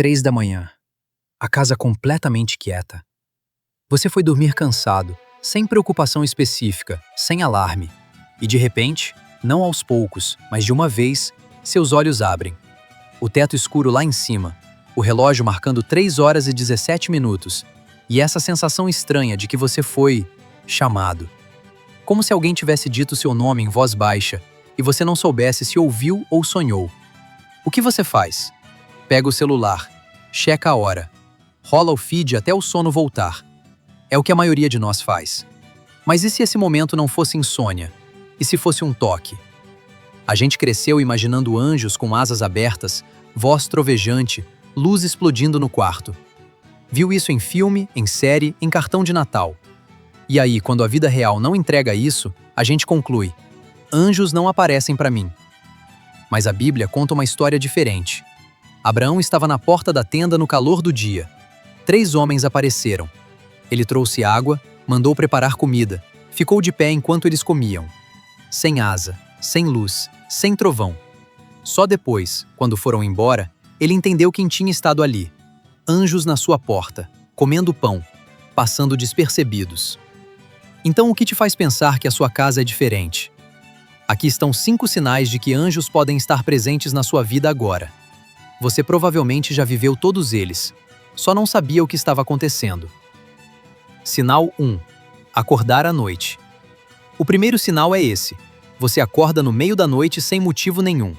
3 da manhã. A casa completamente quieta. Você foi dormir cansado, sem preocupação específica, sem alarme. E de repente, não aos poucos, mas de uma vez, seus olhos abrem. O teto escuro lá em cima, o relógio marcando 3 horas e 17 minutos, e essa sensação estranha de que você foi chamado. Como se alguém tivesse dito seu nome em voz baixa e você não soubesse se ouviu ou sonhou. O que você faz? Pega o celular, checa a hora, rola o feed até o sono voltar. É o que a maioria de nós faz. Mas e se esse momento não fosse insônia? E se fosse um toque? A gente cresceu imaginando anjos com asas abertas, voz trovejante, luz explodindo no quarto. Viu isso em filme, em série, em cartão de Natal. E aí, quando a vida real não entrega isso, a gente conclui: anjos não aparecem para mim. Mas a Bíblia conta uma história diferente. Abraão estava na porta da tenda no calor do dia. 3 homens apareceram. Ele trouxe água, mandou preparar comida, ficou de pé enquanto eles comiam. Sem asa, sem luz, sem trovão. Só depois, quando foram embora, ele entendeu quem tinha estado ali. Anjos na sua porta, comendo pão, passando despercebidos. Então o que te faz pensar que a sua casa é diferente? Aqui estão 5 sinais de que anjos podem estar presentes na sua vida agora. Você provavelmente já viveu todos eles, só não sabia o que estava acontecendo. Sinal 1. Acordar à noite. O primeiro sinal é esse. Você acorda no meio da noite sem motivo nenhum.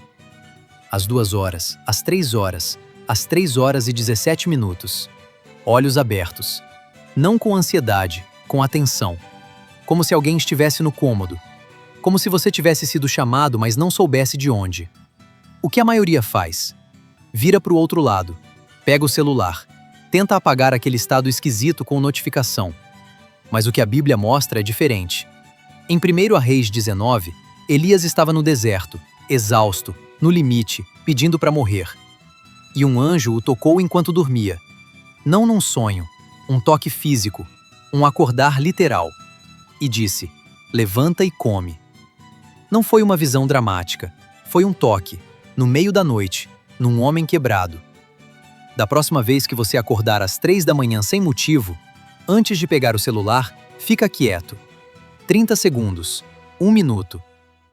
Às 2 horas, às 3 horas, às 3 horas e 17 minutos. Olhos abertos. Não com ansiedade, com atenção. Como se alguém estivesse no cômodo. Como se você tivesse sido chamado, mas não soubesse de onde. O que a maioria faz? Vira para o outro lado. Pega o celular. Tenta apagar aquele estado esquisito com notificação. Mas o que a Bíblia mostra é diferente. Em 1 Reis 19, Elias estava no deserto, exausto, no limite, pedindo para morrer. E um anjo o tocou enquanto dormia. Não num sonho, um toque físico, um acordar literal. E disse: levanta e come. Não foi uma visão dramática, foi um toque, no meio da noite, num homem quebrado. Da próxima vez que você acordar às 3 da manhã sem motivo, antes de pegar o celular, fica quieto. 30 segundos, 1 minuto.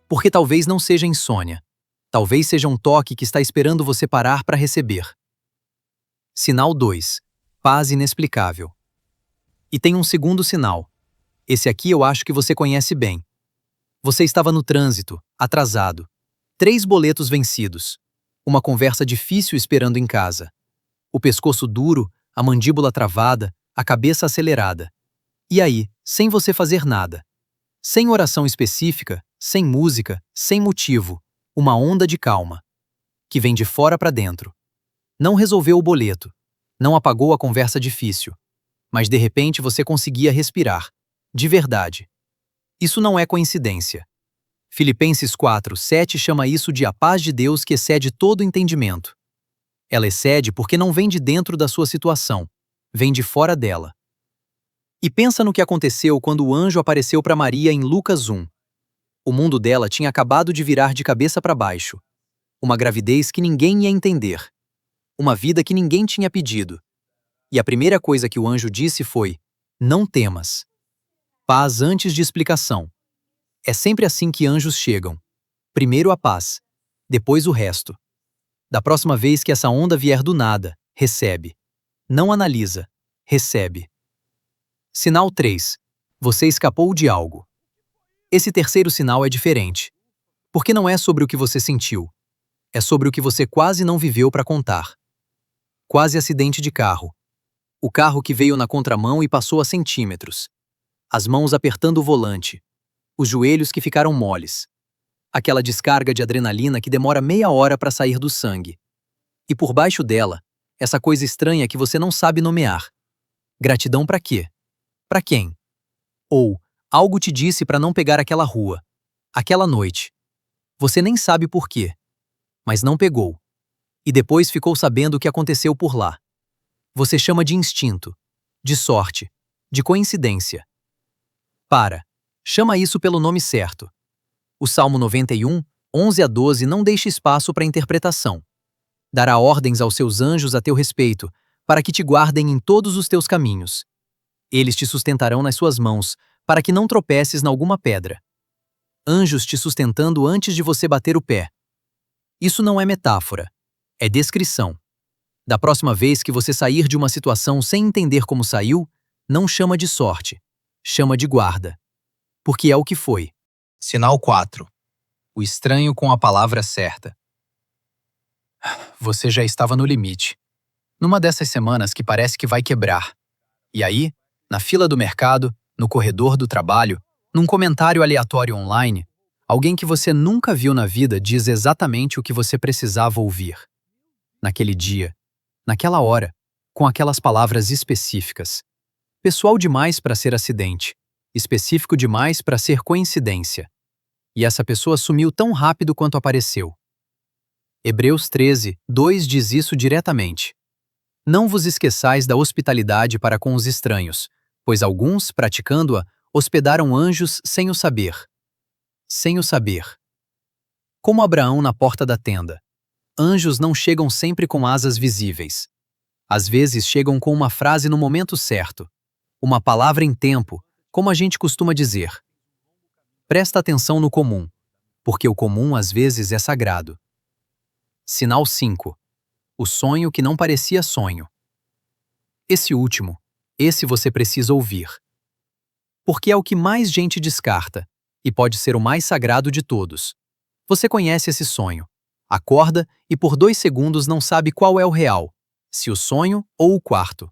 Porque talvez não seja insônia. Talvez seja um toque que está esperando você parar para receber. Sinal 2. Paz inexplicável. E tem um segundo sinal. Esse aqui eu acho que você conhece bem. Você estava no trânsito, atrasado. 3 boletos vencidos. Uma conversa difícil esperando em casa. O pescoço duro, a mandíbula travada, a cabeça acelerada. E aí, sem você fazer nada. Sem oração específica, sem música, sem motivo. Uma onda de calma. Que vem de fora para dentro. Não resolveu o boleto. Não apagou a conversa difícil. Mas de repente você conseguia respirar. De verdade. Isso não é coincidência. Filipenses 4:7 chama isso de a paz de Deus que excede todo entendimento. Ela excede porque não vem de dentro da sua situação, vem de fora dela. E pensa no que aconteceu quando o anjo apareceu para Maria em Lucas 1. O mundo dela tinha acabado de virar de cabeça para baixo. Uma gravidez que ninguém ia entender. Uma vida que ninguém tinha pedido. E a primeira coisa que o anjo disse foi: não temas. Paz antes de explicação. É sempre assim que anjos chegam. Primeiro a paz, depois o resto. Da próxima vez que essa onda vier do nada, recebe. Não analisa, recebe. Sinal 3. Você escapou de algo. Esse terceiro sinal é diferente. Porque não é sobre o que você sentiu. É sobre o que você quase não viveu para contar. Quase acidente de carro. O carro que veio na contramão e passou a centímetros. As mãos apertando o volante. Os joelhos que ficaram moles. Aquela descarga de adrenalina que demora meia hora para sair do sangue. E por baixo dela, essa coisa estranha que você não sabe nomear. Gratidão para quê? Para quem? Ou, algo te disse para não pegar aquela rua. Aquela noite. Você nem sabe por quê. Mas não pegou. E depois ficou sabendo o que aconteceu por lá. Você chama de instinto, de sorte, de coincidência. Para. Chama isso pelo nome certo. O Salmo 91, 11 a 12 não deixa espaço para interpretação. Dará ordens aos seus anjos a teu respeito, para que te guardem em todos os teus caminhos. Eles te sustentarão nas suas mãos, para que não tropeces em alguma pedra. Anjos te sustentando antes de você bater o pé. Isso não é metáfora, é descrição. Da próxima vez que você sair de uma situação sem entender como saiu, não chama de sorte, chama de guarda. Porque é o que foi. Sinal 4. O estranho com a palavra certa. Você já estava no limite. Numa dessas semanas que parece que vai quebrar. E aí, na fila do mercado, no corredor do trabalho, num comentário aleatório online, alguém que você nunca viu na vida diz exatamente o que você precisava ouvir. Naquele dia, naquela hora, com aquelas palavras específicas. Pessoal demais para ser acidente, específico demais para ser coincidência. E essa pessoa sumiu tão rápido quanto apareceu. Hebreus 13, 2 diz isso diretamente. Não vos esqueçais da hospitalidade para com os estranhos, pois alguns, praticando-a, hospedaram anjos sem o saber. Sem o saber. Como Abraão na porta da tenda. Anjos não chegam sempre com asas visíveis. Às vezes chegam com uma frase no momento certo. Uma palavra em tempo, como a gente costuma dizer. Presta atenção no comum, porque o comum às vezes é sagrado. Sinal 5. O sonho que não parecia sonho. Esse último, esse você precisa ouvir. Porque é o que mais gente descarta, e pode ser o mais sagrado de todos. Você conhece esse sonho. Acorda e por 2 segundos não sabe qual é o real, se o sonho ou o quarto.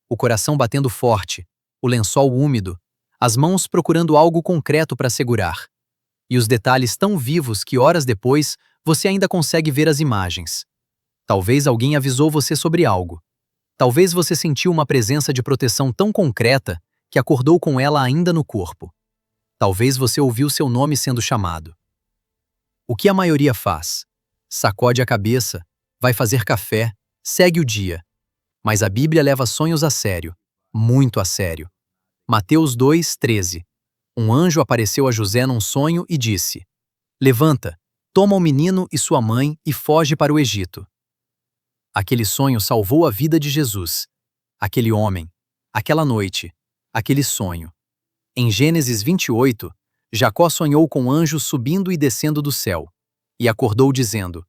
O coração batendo forte, o lençol úmido, as mãos procurando algo concreto para segurar. E os detalhes tão vivos que horas depois você ainda consegue ver as imagens. Talvez alguém avisou você sobre algo. Talvez você sentiu uma presença de proteção tão concreta que acordou com ela ainda no corpo. Talvez você ouviu seu nome sendo chamado. O que a maioria faz? Sacode a cabeça, vai fazer café, segue o dia. Mas a Bíblia leva sonhos a sério, muito a sério. Mateus 2, 13. Um anjo apareceu a José num sonho e disse: Levanta, toma o menino e sua mãe e foge para o Egito. Aquele sonho salvou a vida de Jesus. Aquele homem, aquela noite, aquele sonho. Em Gênesis 28, Jacó sonhou com anjos subindo e descendo do céu. E acordou dizendo: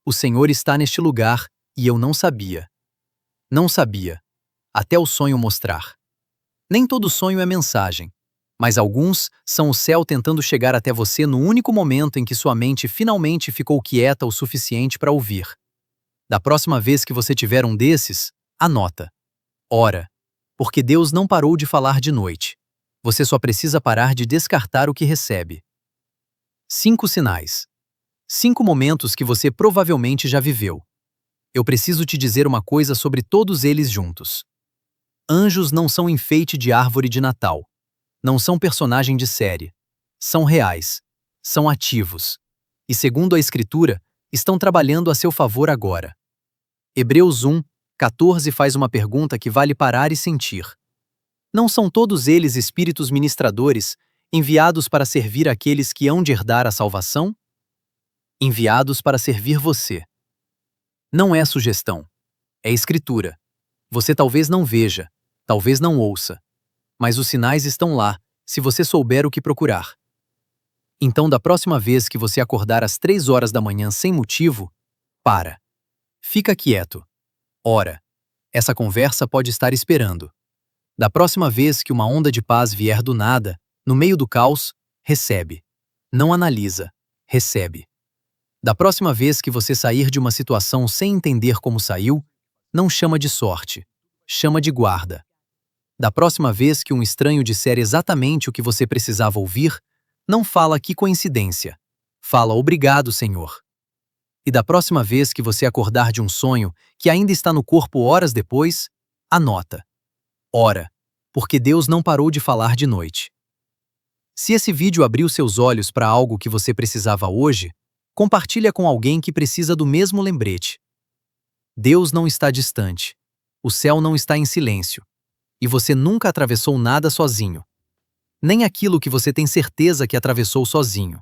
O Senhor está neste lugar, e eu não sabia. Não sabia, até o sonho mostrar. Nem todo sonho é mensagem, mas alguns são o céu tentando chegar até você no único momento em que sua mente finalmente ficou quieta o suficiente para ouvir. Da próxima vez que você tiver um desses, anota. Ora, porque Deus não parou de falar de noite. Você só precisa parar de descartar o que recebe. 5 sinais. 5 momentos que você provavelmente já viveu. Eu preciso te dizer uma coisa sobre todos eles juntos. Anjos não são enfeite de árvore de Natal. Não são personagem de série. São reais. São ativos. E segundo a Escritura, estão trabalhando a seu favor agora. Hebreus 1, 14 faz uma pergunta que vale parar e sentir. Não são todos eles espíritos ministradores, enviados para servir aqueles que hão de herdar a salvação? Enviados para servir você. Não é sugestão. É Escritura. Você talvez não veja, talvez não ouça. Mas os sinais estão lá, se você souber o que procurar. Então, da próxima vez que você acordar às 3 horas da manhã sem motivo, para. Fica quieto. Ora, essa conversa pode estar esperando. Da próxima vez que uma onda de paz vier do nada, no meio do caos, recebe. Não analisa, recebe. Da próxima vez que você sair de uma situação sem entender como saiu, não chama de sorte, chama de guarda. Da próxima vez que um estranho disser exatamente o que você precisava ouvir, não fala que coincidência. Fala obrigado, Senhor. E da próxima vez que você acordar de um sonho que ainda está no corpo horas depois, anota. Ora, porque Deus não parou de falar de noite. Se esse vídeo abriu seus olhos para algo que você precisava hoje, compartilha com alguém que precisa do mesmo lembrete. Deus não está distante. O céu não está em silêncio. E você nunca atravessou nada sozinho. Nem aquilo que você tem certeza que atravessou sozinho.